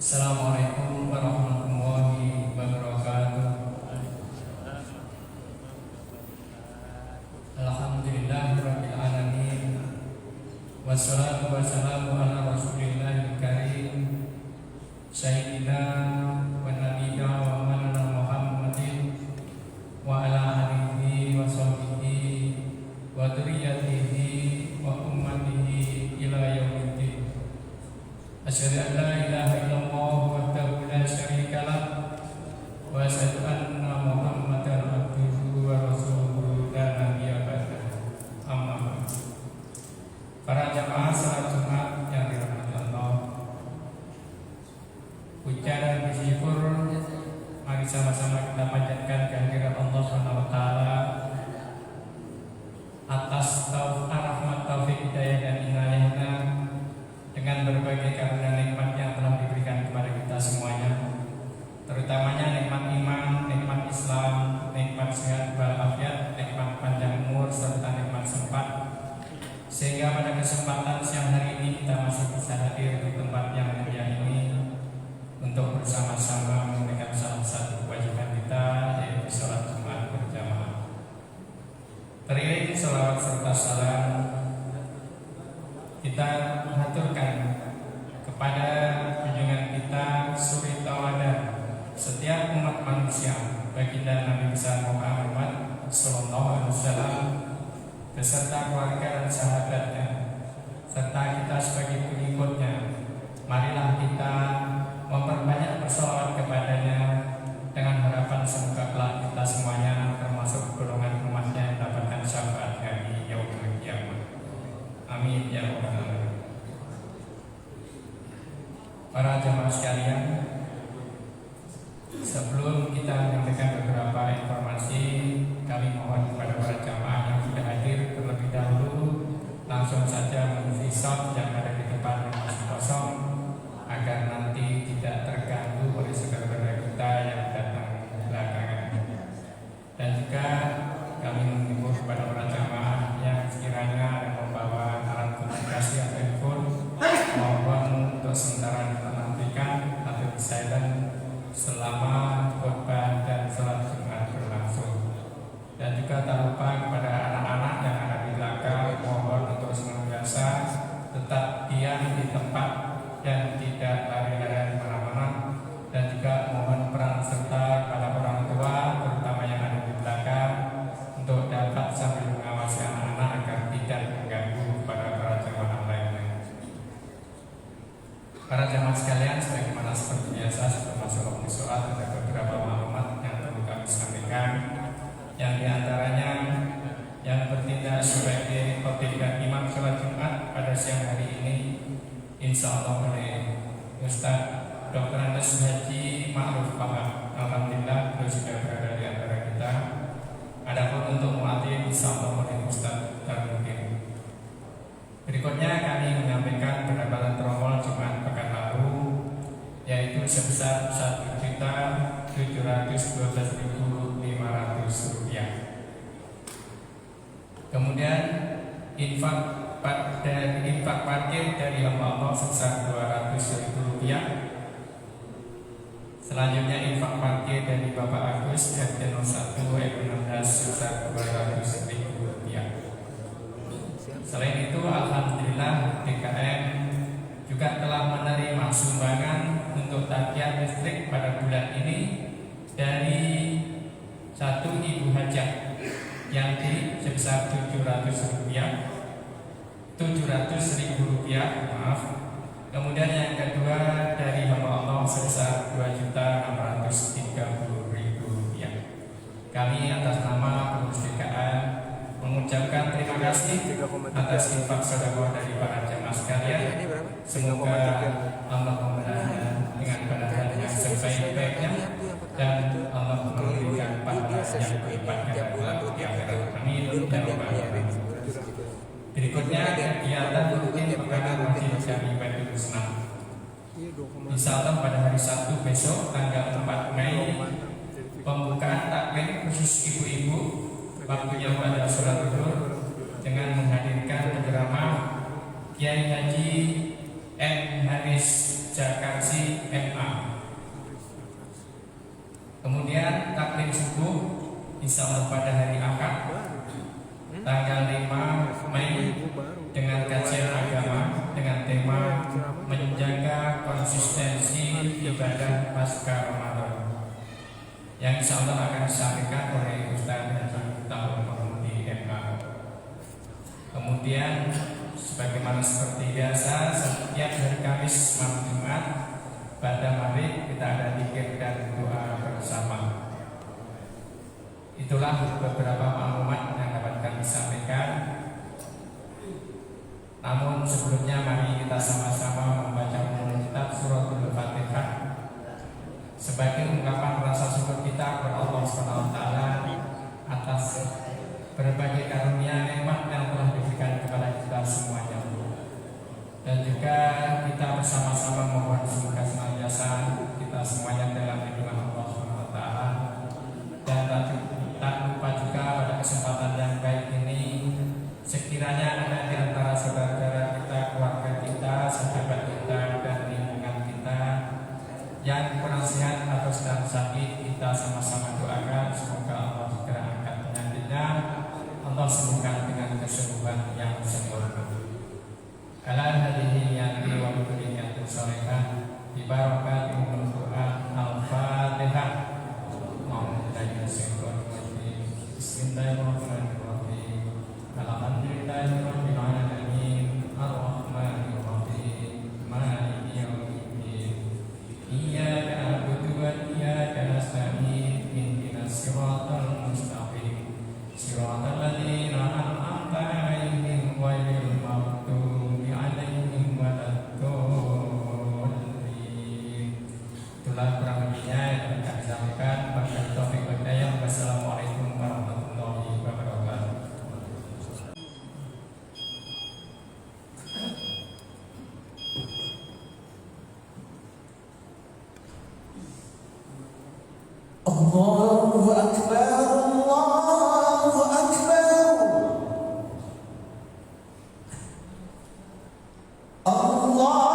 Assalamualaikum warahmatullahi wabarakatuh. Alhamdulillahirabbil alamin. Wassalatu wassalamu ala Rasulillahil karim Sayyidina wa nabiyina wa maulana Muhammadin wa ala alihi wa sahbihi wa dzurriyyatihi wa ummatihi ila yaumiddin. Asyhadu an la ilaha illallah wahdahu la syarika lah wa asyhadu anna Muhammadan abduhu wa rasuluhu la nabiyya ba'dahu. Amma ba'd. Para jamaah salat Jumat yang dirahmati Allah, puja dan bersyukur mari sama-sama kita panjatkan kehadirat Allah Subhanahu wa taala atas rahmat, taufik, hidayah dan inayahnya dengan berbagai karunia nikmat yang telah diberikan kepada kita semuanya, terutamanya nikmat iman, nikmat Islam, nikmat sehat walafiat, nikmat panjang umur, serta nikmat sempat, sehingga pada kesempatan siang hari ini kita masih bisa hadir di tempat yang mulia ini untuk bersama-sama menunaikan salah satu kewajiban kita, yaitu sholat Jumat berjamaah. Teriring sholawat serta salam kita mengaturkan kepada junjungan kita suri tauladan setiap umat manusia, baginda Nabi besar Muhammad sallallahu alaihi wasallam beserta keluarga dan sahabatnya, serta kita sebagai pengikutnya. Marilah kita memperbanyak bersolawat kepadanya dengan harapan semoga kelak kita semuanya termasuk golongan umatnya yang mendapatkan syafaat hari yaumul qiyamah. Amin ya rabbal alamin. Para jamaah sekalian, sebelum kita menyampaikan beberapa informasi, kami mohon kepada para jamaah yang sudah hadir terlebih dahulu langsung saja mengisi slot yang ada di depan yang masih kosong, agar nanti tidak terganggu oleh saudara-saudara kita yang datang belakangan. Dan juga kami mengimbau kepada para jamaah yang sekiranya ada membawa alat komunikasi atau handphone, mohon untuk sementara dinantikan atau di silent selama khotbah dan sholat Jumat berlangsung. Dan juga tak lupa kepada anak-anak yang ada di belakang, mohon untuk senantiasa tetap diam di tempat dan tidak lari-lari kemana-mana. Dan juga mohon peran serta pada orang tua, terutama yang ada di belakang, untuk dapat sambil mengawasi anak-anak agar tidak mengganggu kepada para jamaah lainnya. Para jamaah sekalian, sebagaimana seperti biasa sebelum masuk waktu sholat ada beberapa maklumat yang perlu kami sampaikan, yang diantaranya yang bertindak sebagai khotib dan imam sholat Jumat pada siang hari ini insya Allah oleh Ustaz Dr. Andes Haji Ma'ruf Pak. Alhamdulillah beliau sudah berada di antara kita. Adapun untuk muadzin insya Allah oleh Ustaz Darmudin. Berikutnya kami menyampaikan pendapatan tromol Jumat pekan lalu, yaitu sebesar Rp1.712.500. Kemudian infak parkir dari hamba Allah sebesar Rp200.000. Selanjutnya infak parkir dari Bapak Agus RT 01 RW 16 sebesar Rp200.000. Selain itu, alhamdulillah DKM juga telah menerima sumbangan untuk tagihan listrik pada bulan ini dari satu ibu hajah yang di sebesar Rp700.000, maaf. Kemudian yang kedua dari hamba Allah sebesar Rp2.630.000. Kami atas nama pengurus DKM mengucapkan terima kasih atas infak sedekah dari para jamaah sekalian. Semoga Allah memberkati dengan badan yang sebaik-baiknya dan Allah memberikan pahala yang berlipat ganda di akhirat. Amin ya rabbal alamin. Berikutnya kegiatan rutin pekan Masjid Jami Baitul Husna. Insyaallah pada hari Sabtu besok tanggal 4 Mei pembukaan taklim khusus ibu-ibu waktunya pada sholat zuhur dengan menghadirkan penceramah Kiai Haji M. Hanis Jakarsi MA insyaallah pada hari Ahad tanggal 5 Mei dengan kajian agama dengan tema menjaga konsistensi ibadah pasca Ramadan yang insyaallah akan disampaikan oleh Ustaz Haji Tahun Mahmudi MA. Kemudian sebagaimana seperti biasa setiap hari Kamis malam Jumat pada maghrib kita ada zikir dan doa bersama. Itulah beberapa maklumat yang dapat kami sampaikan. Namun sebelumnya mari kita sama-sama membaca kitab Suratul Fatihah sebagai ungkapan rasa syukur kita kepada Allah SWT atas berbagai karunia nikmat yang telah diberikan kepada kita semuanya. Dan juga kita bersama-sama mohon semoga senantiasa kita semuanya dalam lindungan Allah SWT. Dan tak lupa juga pada kesempatan yang baik ini, sekiranya ada di antara saudara-saudara kita, keluarga kita, sahabat kita, dan lingkungan kita yang kurang sehat atau sedang sakit, kita sama-sama doakan semoga Allah segera angkat penyakitnya, Allah sembuhkan dengan kesembuhan yang sempurna. Ala hadhihi niyati wa kulli niyatin shalihah bi barakati Al-Qur'an Al-Fatihah. Bismillahirrahmanirrahim. Alhamdulillahirabbil alamin. Arrahmanir rahim. Maliki yaumiddin. Iyyaka na'budu wa iyyaka nasta'in. Ihdinas siratal mustaqim. Siratal ladzina an'amta 'alaihim ghairil maghdubi 'alaihim waladdallin. Itulah kurang lebihnya yang akan disampaikan. Wabillahi taufiq wal hidayah. Wassalamualaikum warahmatullahi wabarakatuh. Allahu Akbar, Allahu Akbar, Allahu Akbar, Allahu Akbar.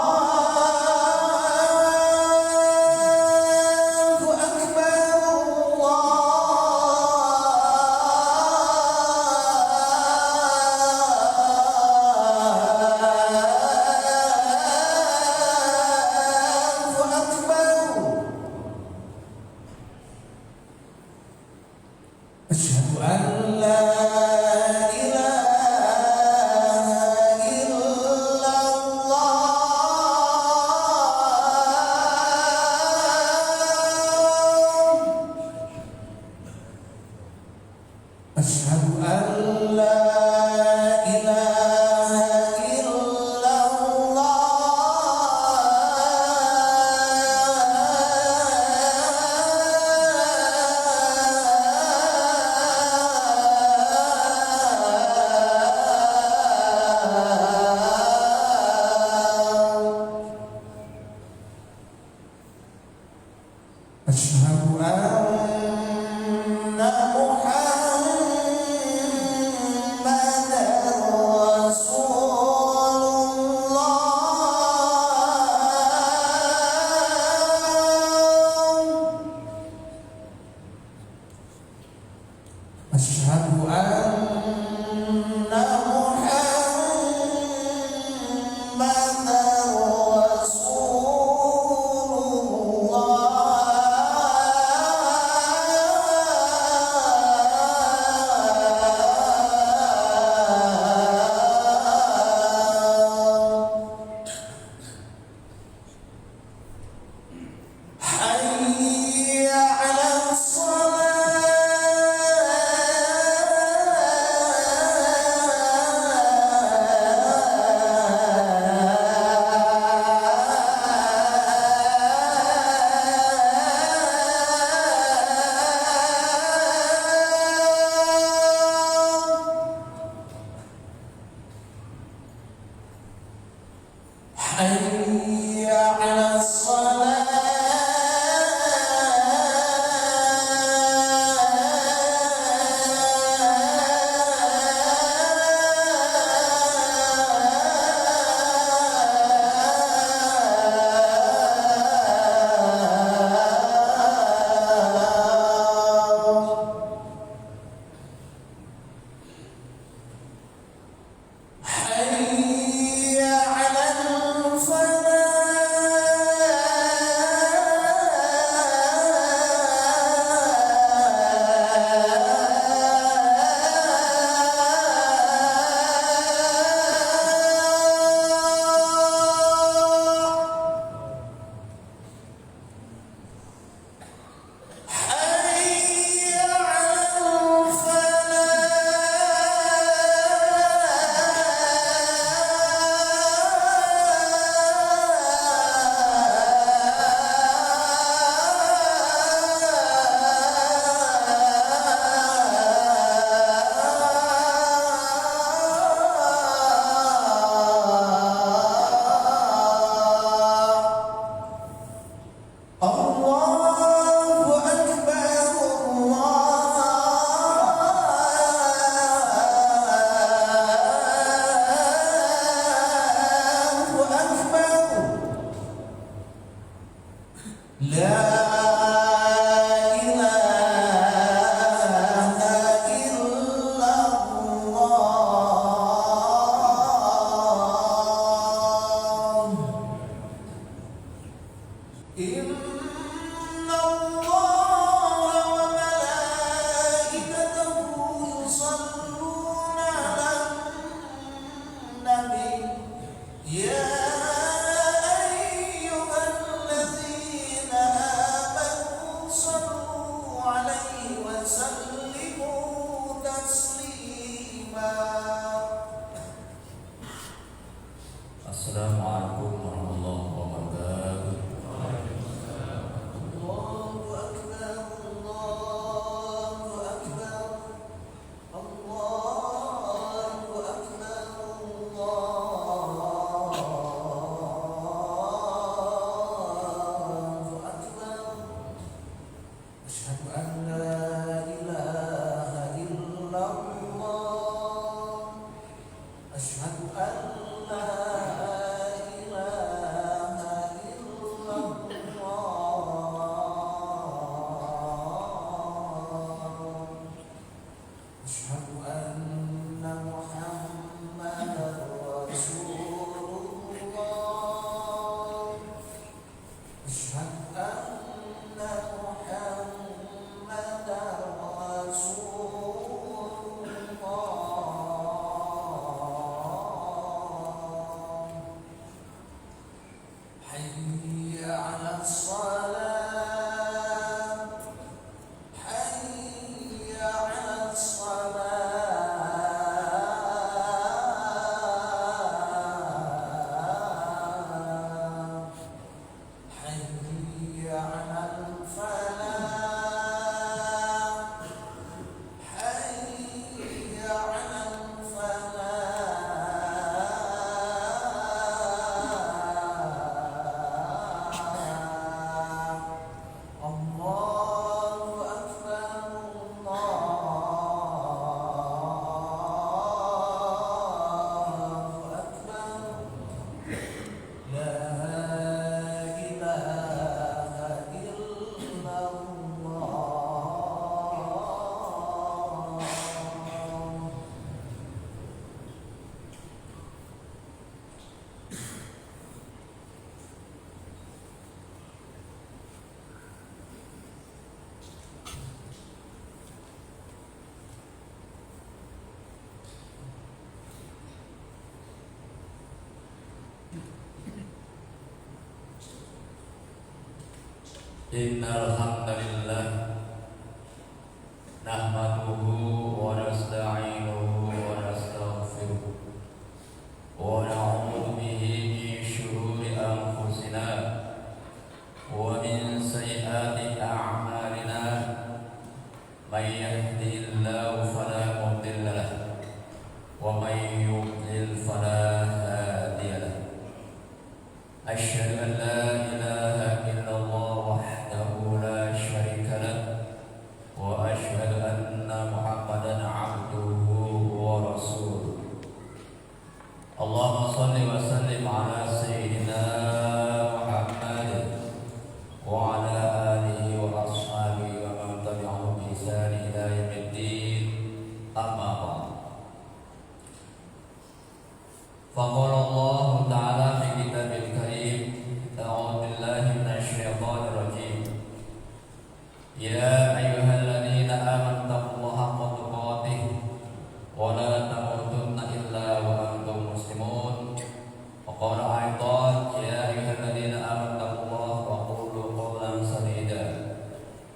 لا إله إلا الله إن الله وملائكته يصلون على النبي يا أيها الذين آمنوا صلوا عليه وسلموا تسليما Assalamualaikum warahmatullahi wabarakatuh. الله أكبر الله أكبر الله أكبر الله أكبر أشهد أن لا إله إلا الله أشهد أن لا إله إلا الله أشهد أن محمدا رسول الله أشهد أن محمدا رسول الله حي على الصلاة حي على الصلاة حي على الفلاح حي على الفلاح الله أكبر الله أكبر لا إله إلا الله Innal hamdalillah nahmaduhu wa nasta'inuhu wa nastaghfiruh wa na'udzu bihi min shururi anfusina wa min sayyiati a'malina may yahdihillahu fala mudilla lahu wa may yudlil fala hadiya lahu asyhadu an la ilaha illallah wahdahu la syarika lahu wa asyhadu anna muhammadan abduhu wa rasuluh. Allahumma salli wa sallim ala sayyidina Muhammad wa ala alihi wa ashabihi wa man tabi'ahum bi ihsan ila yaumiddin. Amma ba'd. Faqala Allah ta'ala fi kitabil karim a'udzu billahi minasy syaithanir rajim. Ya ayyuhalladzina amanu taqullaha haqqa tuqatih wa la tamutunna illa wa antum muslimun. Wa qala aidan ya ayyuhalladzina amanu taqullaha wa qulu qawlan sadida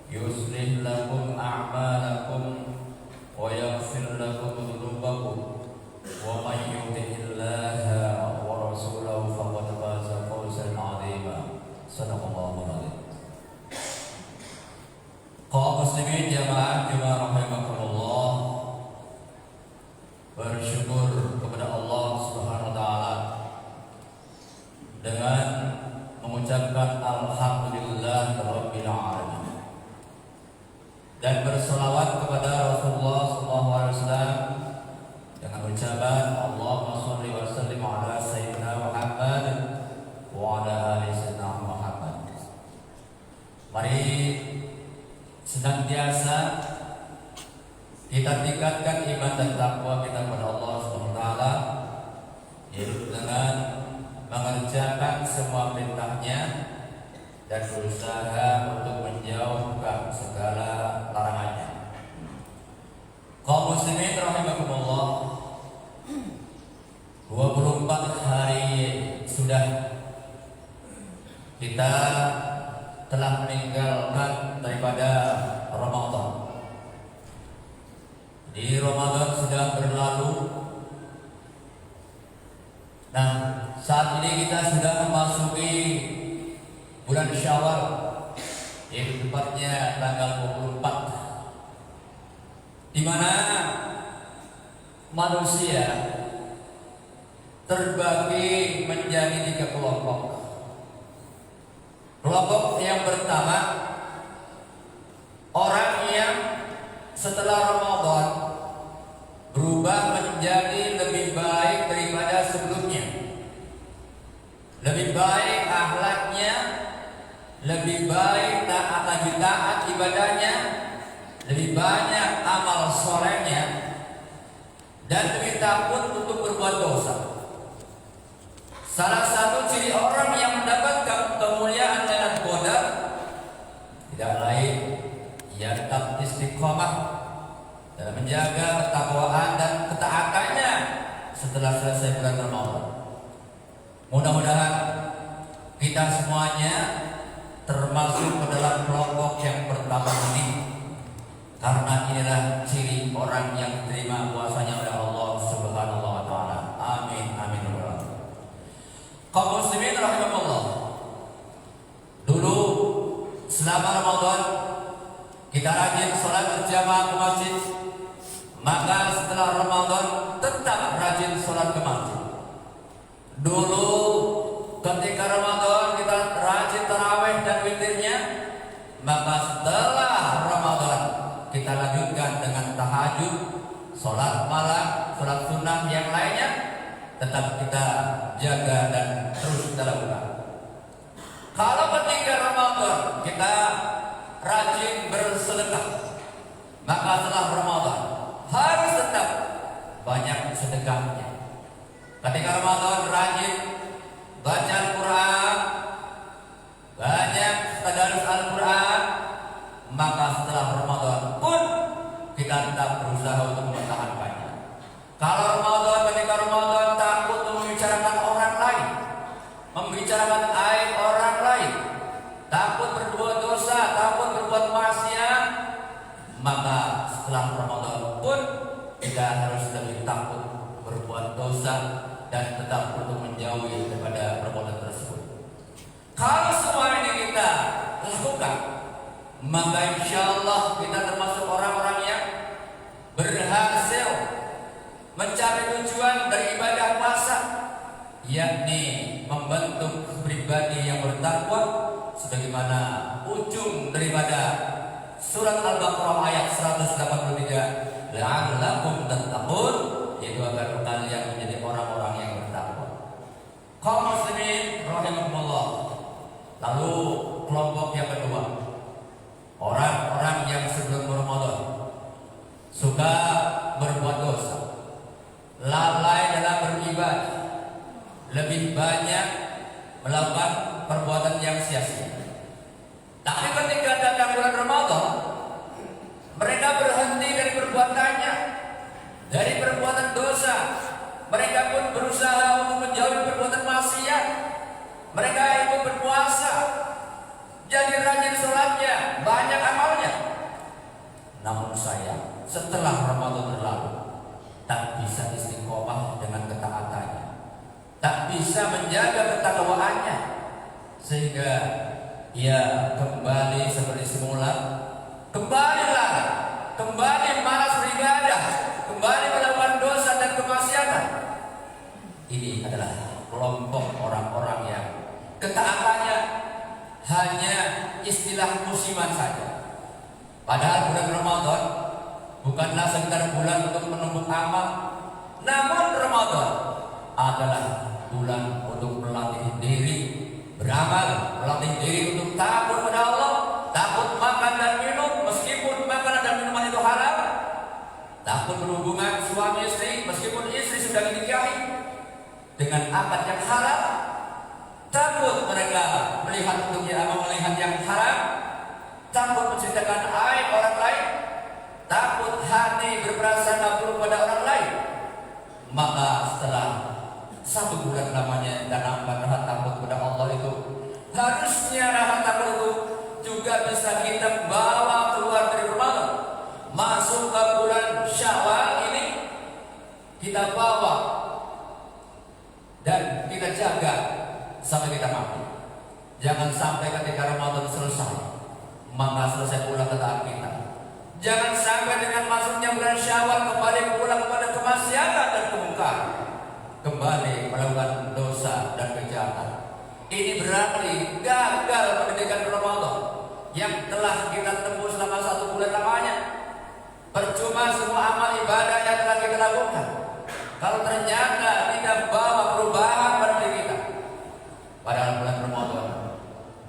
yuslih lakum a'malakum wa yaghfir lakum dhunubakum wa may yuti'illaha wa rasulahu faqad faza fawzan 'azima. Sadaqallahul adzim. Kaum muslimin jamaah rahimakumullah, bersyukur kepada Allah Subhanahu wa taala dengan mengucapkan alhamdulillah rabbil alamin dan berselawat kepada Rasulullah sallallahu alaihi wasallam dengan ucapan Allahumma shalli wa sallim ala sayyidina Muhammad wa ala ali sayyidina Muhammad. Mari senantiasa kita tingkatkan iman dan takwa kita kepada Allah Subhanahu wa taala, yaitu dengan mengerjakan semua perintahnya dan berusaha untuk menjauhkan segala larangannya. Kaum muslimin rahimakumullah, 24 hari sudah kita telah meninggalkan daripada Ramadan. Di Ramadan sudah berlalu. Nah, saat ini kita sudah memasuki bulan Syawal, yaitu tepatnya tanggal 24, di mana manusia terbagi menjadi 3 kelompok. Kelompok yang pertama, orang yang setelah Ramadan berubah menjadi lebih baik daripada sebelumnya, lebih baik akhlaknya, lebih baik taat ibadahnya, lebih banyak amal solehnya, dan lebih takut untuk berbuat dosa. Salah satu ciri orang yang mendapatkan kemuliaan Lailatul Qadar tidak lain ia tetap istiqomah dalam menjaga ketakwaan dan ketaatannya setelah selesai bulan Ramadan. Mudah-mudahan kita semuanya termasuk ke dalam kelompok yang pertama ini, karena inilah ciri orang yang diterima puasanya oleh Allah Subhanahu wa taala. Amin amin ya rabbal alamin. Kaum muslimin rahimakumullah, dulu selama Ramadan kita rajin sholat berjamaah ke masjid, maka setelah Ramadan tetap rajin sholat ke masjid. Dulu ketika Ramadan kita rajin tarawih dan witirnya, maka setelah Ramadan kita lanjutkan dengan tahajud, sholat malam, sholat sunnah yang lainnya, tetap kita jaga dan terus kita lakukan. Kalau ketika Ramadan kita rajin bersedekah, maka setelah Ramadan harus tetap banyak sedekahnya. Ketika Ramadan rajin baca Al-Quran, banyak tadarus Al-Quran, maka setelah Ramadan pun kita tetap berusaha untuk mempertahankannya. Kalau Ramadan, ketika Ramadan takut membicarakan orang lain, membicarakan aib orang lain, takut berbuat dosa, takut berbuat maksiat, maka setelah Ramadan pun kita harus lebih takut berbuat dosa dan tetap untuk menjauhi daripada perbuatan tersebut. Kalau semua ini kita lakukan, maka insya Allah kita termasuk orang-orang yang berhasil mencapai tujuan dari ibadah puasa, yakni membentuk pribadi yang bertakwa, sebagaimana ujung daripada surat Al-Baqarah ayat 183, la'allakum tattaqun, yaitu agar kalian menjadi orang-orang yang bertakwa. Kaum muslimin rahimakumullah. Lalu kelompok yang kedua, orang-orang yang sebelum Ramadan suka berbuat dosa, lalai dalam beribadah, lebih banyak melakukan perbuatan yang sia-sia. Tapi ketika datang bulan Ramadan, mereka berhenti dari perbuatannya, dari perbuatan dosa. Mereka pun berusaha untuk menjauhi perbuatan maksiat. Mereka ikut berpuasa, jadi rajin sholatnya, banyak amalnya. Namun sayang, setelah Ramadan berlalu, tak bisa istiqomah dengan ketaatannya, tak bisa menjaga ketakwaannya, sehingga ia kembali seperti semula, kembali lalai, kembali malas beribadah, kembali melakukan dosa dan kemaksiatan. Ini adalah kelompok orang-orang yang ketaatannya hanya istilah musiman saja. Padahal bulan Ramadan bukanlah sekedar bulan untuk menumpuk amal, namun Ramadan adalah bulan untuk melatih diri beramal, melatih diri untuk takut pada Allah, suami istri, meskipun istri sudah dinikahi dengan akad yang haram, takut mereka melihat melihat yang haram, takut menceritakan aib orang lain, takut hati berprasangka buruk pada orang lain. Maka setelah 1 bulan lamanya dan nampak rasa takut pada Allah itu, harusnya rasa takut itu juga bisa kita bawa keluar dari Ramadan, masuk ke bulan Syawal ini, kita bawa dan kita jaga sampai kita mati. Jangan sampai ketika Ramadan selesai maka selesai pula ketaatan kita. Jangan sampai dengan masuknya bulan Syawal kembali pulang kepada kemaksiatan dan kemungkaran, kembali melakukan dosa dan kejahatan. Ini berarti gagal pendidikan Ramadan yang telah kita tempuh selama 1 bulan lamanya. Percuma semua amal ibadah yang telah kita lakukan kalau ternyata tidak bawa perubahan pada diri kita. Padahal bulan Ramadan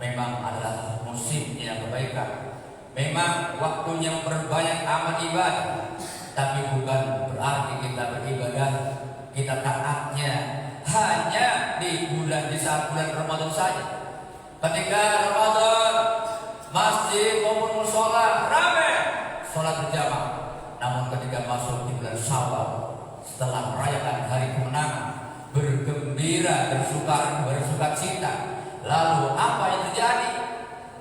memang adalah musimnya kebaikan, memang waktunya berbanyak amal ibadah, tapi bukan berarti kita beribadah, kita taatnya hanya di saat bulan Ramadan saja. Ketika Ramadan masjid maupun musola ramai sholat berjamaah, namun ketika masuk di bulan Syawal setelah merayakan hari kemenangan, bergembira, bersuka cita, lalu apa yang terjadi?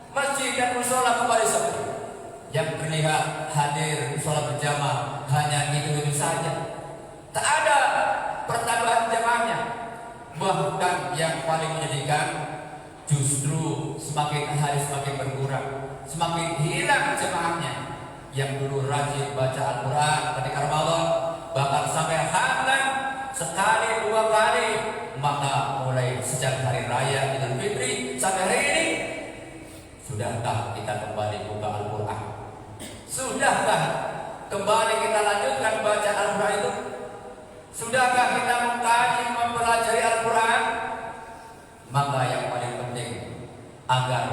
Masjid dan musola kembali sepi. Yang terlihat hadir sholat berjamaah hanya itu saja, tak ada pertambahan jamaahnya. Bahkan yang paling menyedihkan, justru semakin hari semakin berkurang, semakin hilang jemaahnya. Yang dulu rajin baca Al-Quran ketika Ramadan, bahkan sampai hatam sekali 2 kali, maka mulai sejak hari raya Idul Fitri sampai hari ini, sudahkah kita kembali buka Al-Quran? Sudahkah kembali kita lanjutkan baca Al-Quran itu? Sudahkah kita mengkaji, mempelajari Al-Quran? Maka yang paling penting, agar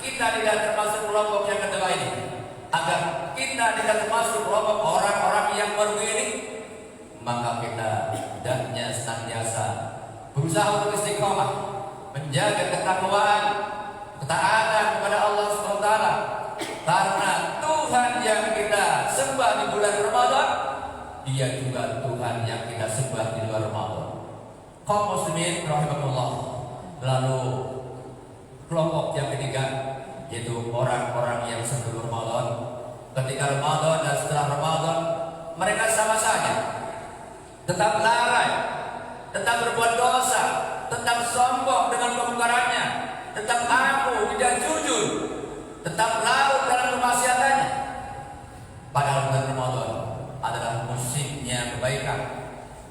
kita tidak termasuk kelompok yang kedua ini, agar kita tidak termasuk kelompok orang-orang yang baru ini, maka kita hendaknya senantiasa berusaha untuk istiqomah, menjaga ketakwaan, ketaatan kepada Allah SWT. Karena Tuhan yang kita sembah di bulan Ramadan, Dia juga Tuhan yang kita sembah di luar Ramadan. Kaum muslimin rahimahullah. Lalu kelompok yang ketiga, yaitu orang-orang yang sebelum Ramadan, ketika Ramadan dan setelah Ramadan, mereka sama saja, tetap lalai, tetap berbuat dosa, tetap sombong dengan kemungkarannya, tetap aku tidak jujur, tetap larut dalam kemaksiatannya. Padahal bulan Ramadan adalah musimnya kebaikan,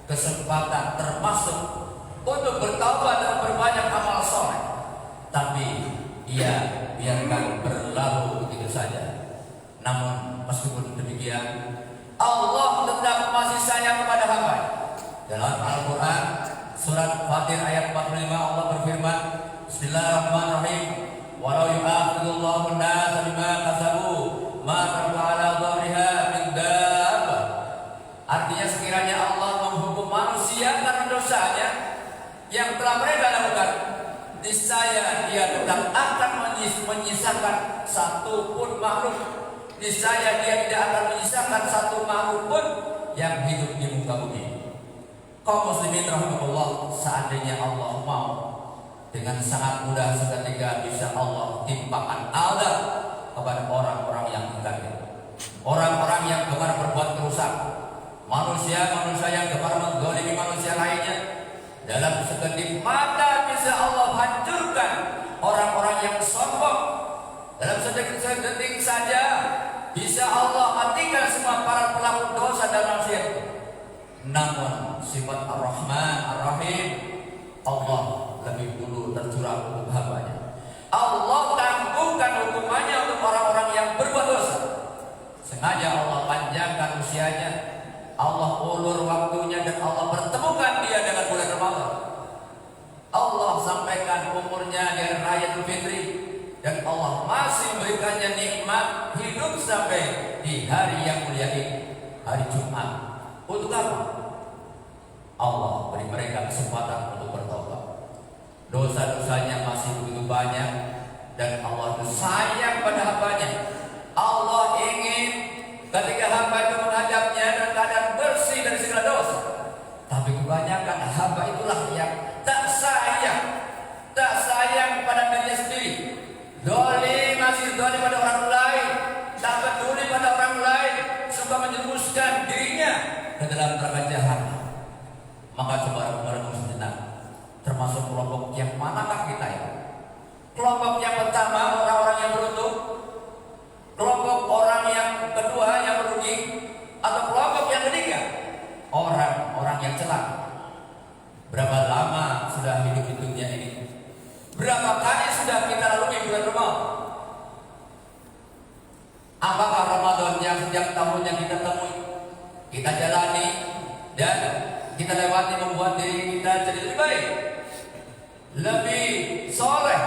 kesempatan termasuk untuk bertaubat dan berbanyak amal soleh. Tapi ia biarkan berlalu begitu saja. Namun meskipun demikian, Allah tetap masih sayang kepada hamba. Dalam Al-Quran surat Fatir ayat 45 Allah berfirman, Bismillahirrahmanirrahim, walau yu'akhidullahu an-nasa bima kasabu ma taraka 'ala dhahriha min dabbah. Artinya sekiranya Allah menghukum manusia karena dosanya yang telah mereka lakukan, niscaya Dia tetap akan menyisakan satu pun makhluk. Niscaya Dia tidak akan menyisakan satu makhluk pun yang hidup di muka bumi. Kaum muslimin rahimahullah, seandainya Allah mau, dengan sangat mudah seketika bisa Allah timpakan azab kepada orang-orang yang kafir, orang-orang yang gemar berbuat kerusakan, manusia-manusia yang gemar mendzalimi manusia lainnya. Dalam sekedip mata bisa Allah hancurkan orang-orang yang sombong. Dalam sedetik saja bisa Allah matikan semua para pelaku dosa dan maksiat. Namun sifat Ar-Rahman Ar-Rahim, Allah lebih dulu tercurah untuk hambanya. Allah tangguhkan hukumannya untuk orang-orang yang berbuat dosa. Sengaja Allah panjangkan usianya, Allah ulur waktunya, dan Allah pertemukan dia dengan bulan Ramadan. Allah sampaikan umurnya di Raya Idul Fitri, dan Allah masih memberikannya nikmat hidup sampai di hari yang mulia ini, hari Jumat. Untuk apa? Allah beri mereka kesempatan untuk bertobat. Dosa-dosanya masih begitu banyak dan Allah itu sayang pada hambanya. Allah ingin ketika hamba itu menghadapnya dan keadaan bersih dari segala dosa. Tapi kebanyakan hamba itulah yang tak sayang pada dirinya sendiri. Masih dolim pada orang lain, tak peduli pada orang lain, suka menjerumuskan dirinya ke dalam neraka jahanam. Maka coba merenung sejenak, termasuk kelompok yang manakah kita ya? Kelompok yang pertama orang-orang yang beruntung, kelompok orang yang kedua yang merugi, atau kelompok yang ketiga orang-orang yang celaka. Berapa lama sudah hidup di dunia ini? Berapa kali sudah kita lalui bulan Ramadan? Apakah Ramadan yang setiap tahunnya kita temui, kita jalani dan kita lewati membuat diri kita jadi lebih baik, lebih soleh,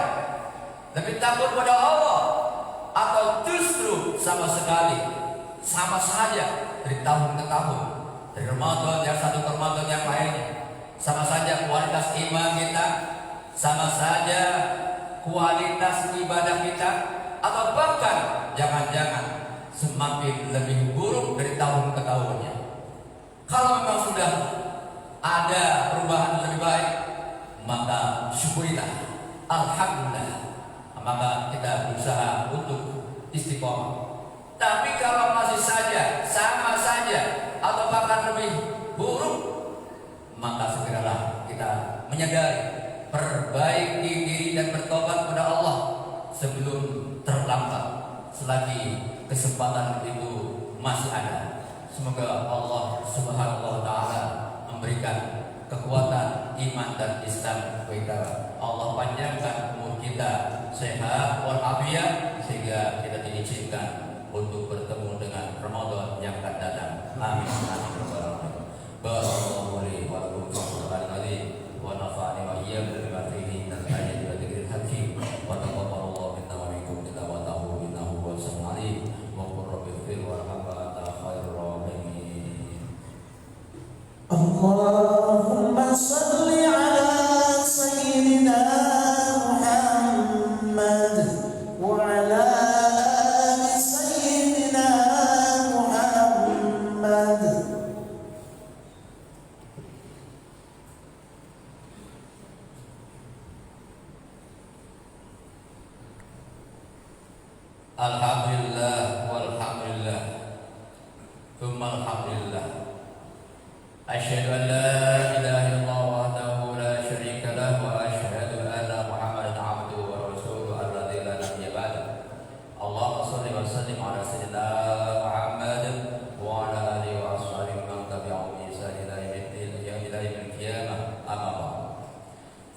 lebih takut pada Allah, atau justru sama sekali sama saja dari tahun ke tahun, dari Ramadan yang satu ke Ramadan yang lainnya, sama saja kualitas iman kita, sama saja kualitas ibadah kita, atau bahkan jangan-jangan semakin lebih buruk dari tahun ke tahunnya. Kalau memang sudah ada perubahan lebih baik, maka syukurilah, alhamdulillah, maka kita berusaha untuk istiqomah. Tapi kalau masih saja sama saja atau bahkan lebih buruk, maka segeralah kita menyadari, perbaiki diri dan bertobat kepada Allah sebelum terlambat, selagi kesempatan itu masih ada. Semoga Allah Subhanahu wa taala memberikan kekuatan iman dan Islam kita. Allah panjangkan umur kita, sehat walafiat, sehingga kita diizinkan untuk bertemu dengan Ramadan yang akan datang. Amin. Barakallahu li wa lakum fil Qur'anil wa nafa'ani wa iyyakum bima fihi min al-ayati wa dzikril hakim wa taqabbalallahu minna wa minkum tilawatahu innahu huwas samiul alim wa qur rabbi fir warhamna anta khairur rahimin. Allahumma salli ala sayyidina Muhammad wa ala ali sayyidina Muhammad. Alhamdulillah walhamdulillah thumma alhamdulillah. Asyhadu an la ilaha illallah wahdahu la syarika lah wa asyhadu anna Muhammadan abduhu wa rasuluhu alladzi la nabiyya ba'dahu. Allahumma shalli wa sallim ala sayyidina Muhammad wa ala alihi wa ashabihi man tabi'ahum bi ihsan ila yaumil qiyamah. Amma ba'd.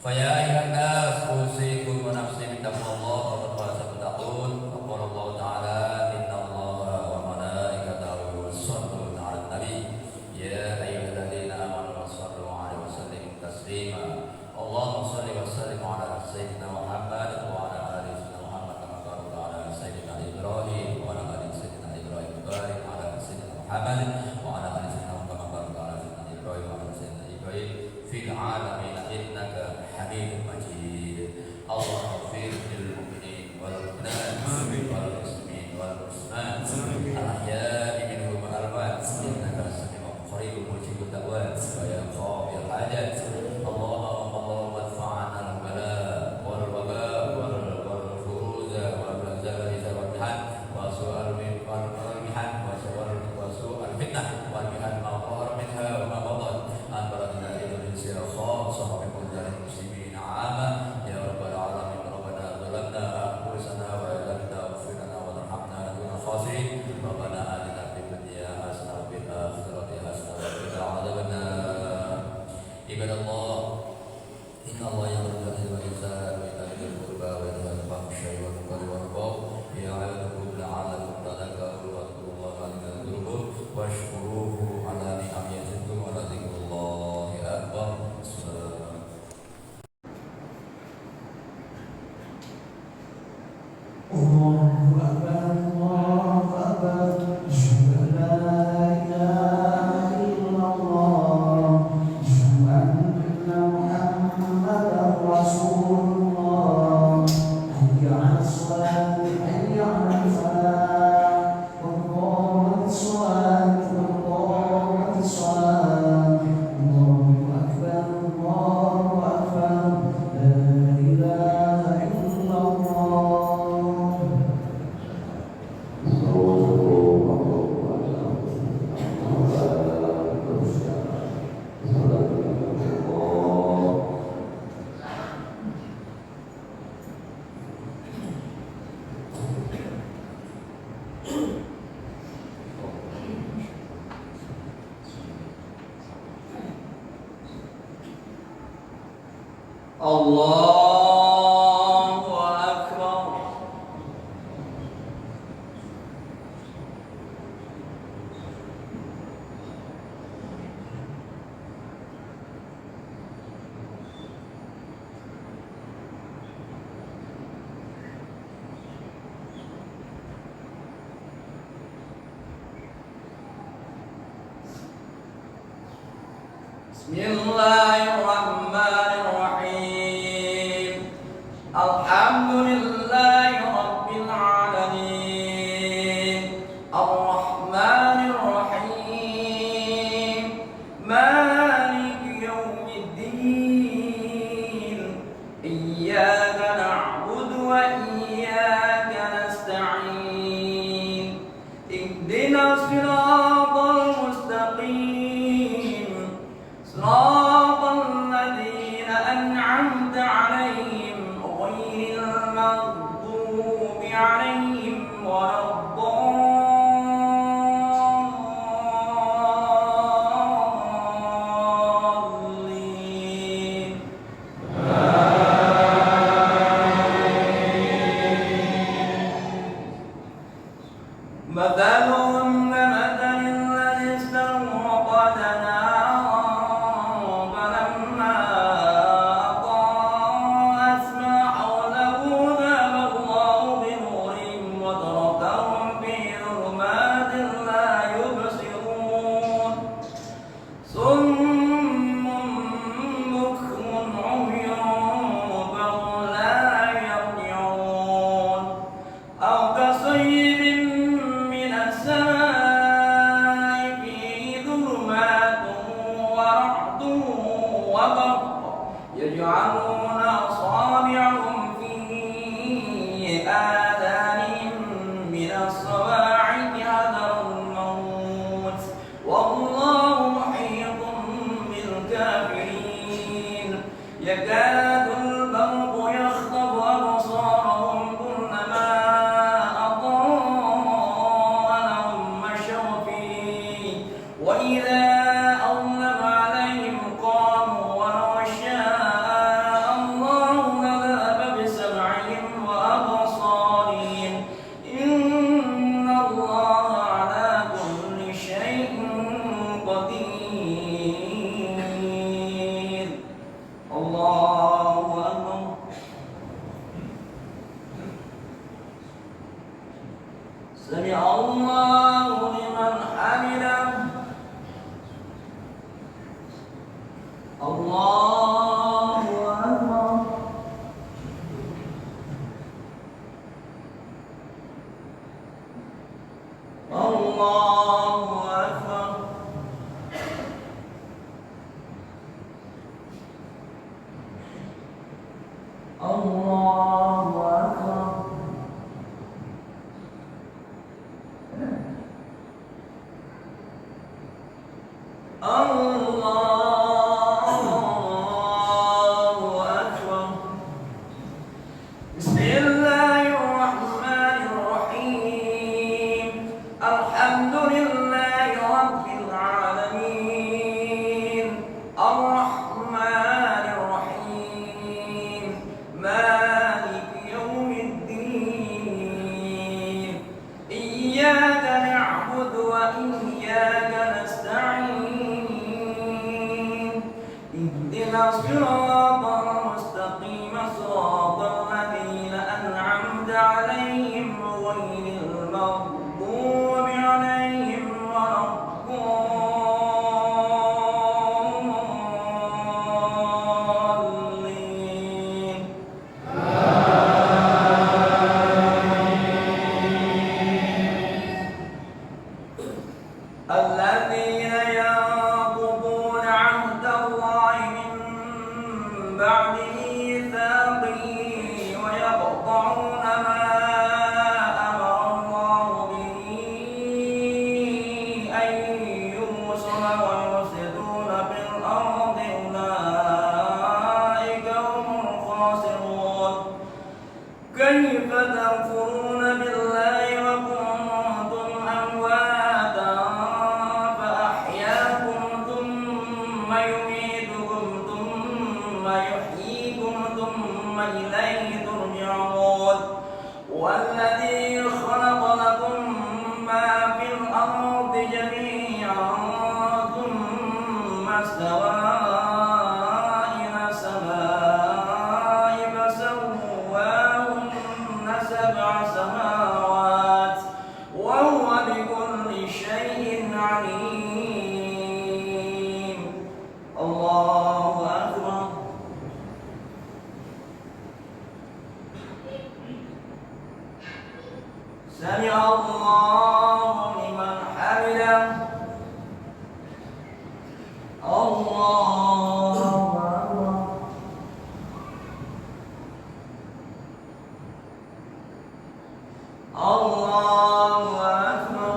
Fa ya ayyuhan nas usikum wa nafsi bi taqwallah wa tattaqun. Qala Allah ta'ala inna Allaha wa malaikatahu yusholluna 'alan nabi ya ayyuhalladzina amanu shallu 'alaihi wa sallimu taslima. Allahumma shalli wa sallim 'ala sayyidina Muhammad wa 'ala ali sayyidina Muhammad kama barakta 'ala sayyidina Ibrahim wa 'ala ali sayyidina Ibrahim barik 'ala sayyidina Muhammad wa 'ala ali sayyidina Muhammad kama barakta 'ala sayyidina Ibrahim wa 'ala sayyidina Ibrahim fil 'alamin innaka Hamidum Majid. Allahumma ighfir lil mu'minin wal mu'minat wal muslimin wal muslimat al-ahya'i minhum wal amwat innaka sami'un qaribun mujibud da'wat wa ya qadil hajat. Allahumma adfa'na al-bala wal waba wal furuza wal zalzala wal mihan wa su'al mihan wa su'al fitnah wal mihan ma dhahara minha wa ma batan an baladina Indonesia khassah wa min kulli muslimin 'amma ya rabbal alamin. Rabbana zalamna anfusana wa lam taghfir lana wa tarhamna lanakunanna khasirin. Rabbana atina fid dunya hasanah wa fil akhirati hasanah wa qina adzabannar. Ibadallah, inna Allah ya'muru bil 'adli wal ihsani wa ita'i dzil qurba wa yanha 'anil fahsya'i wal munkari wal baghi ya'idukum la'allakum tadhakkarun. Wadhkurullaha 'inda dzikrikum washkuruhu 'ala ni'amihi yazidkum wa la dzikrullahi akbar. Allahu Akbar, Allahu Akbar. Allahu Akbar. Bismillahirrahmanirrahim. Alhamdulillahi rabbil alamin. Ar-Rahmanir Rahim. Maliki yaumiddin. Iyyaka na'budu wa iyyaka nasta'in. Ihdinas siratal mustaqim. صراط الذين أنعمت عليهم غير المغضوب عليهم ولا الضالين. مثلهم كمثل الذي استوقد نارا فلما أضاءت ما حوله ذهب الله بنورهم وتركهم في ظلمات لا يبصرون. صم بكم عمي فهم لا يرجعون. أو كصيب من السماء فيه ظلمات ورعد وبرق يجعلون أصابعهم في آذانهم من الصواعق حذر الموت والله محيط بالكافرين. يكاد البرق يخطف أبصارهم كلما أضاء لهم مشوا فيه وإذا أظلم عليهم قاموا ولو شاء الله لذهب بسمعهم وأبصارهم إن الله على كل شيء قدير. الله أكبر. سمع الله لمن حمده. الله أكبر. الله أكبر. الله أكبر. الله أكبر. بسم الله الرحمن الرحيم. الحمد لله رب العالمين. الرحمن الرحيم. مالك يوم الدين. إياك نعبد وإياك نستعين. اهدنا الصراط المستقيم صراط الذين أنعمت عليهم غير المغضوب عليهم ولا الضالين. الذين ينقضون عهد الله من بعد ميثاقه ويقطعون ما أمر الله به الذي خلق لكم ما في الأرض جميعا ثم استوى إلى السماء فسواهن سبع سماوات وهو بكل شيء عليم. الله أكبر. سمع الله لمن حمده. الله أكبر. الله أكبر.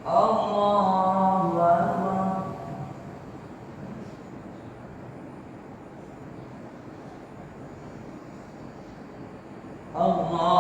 الله أكبر. الله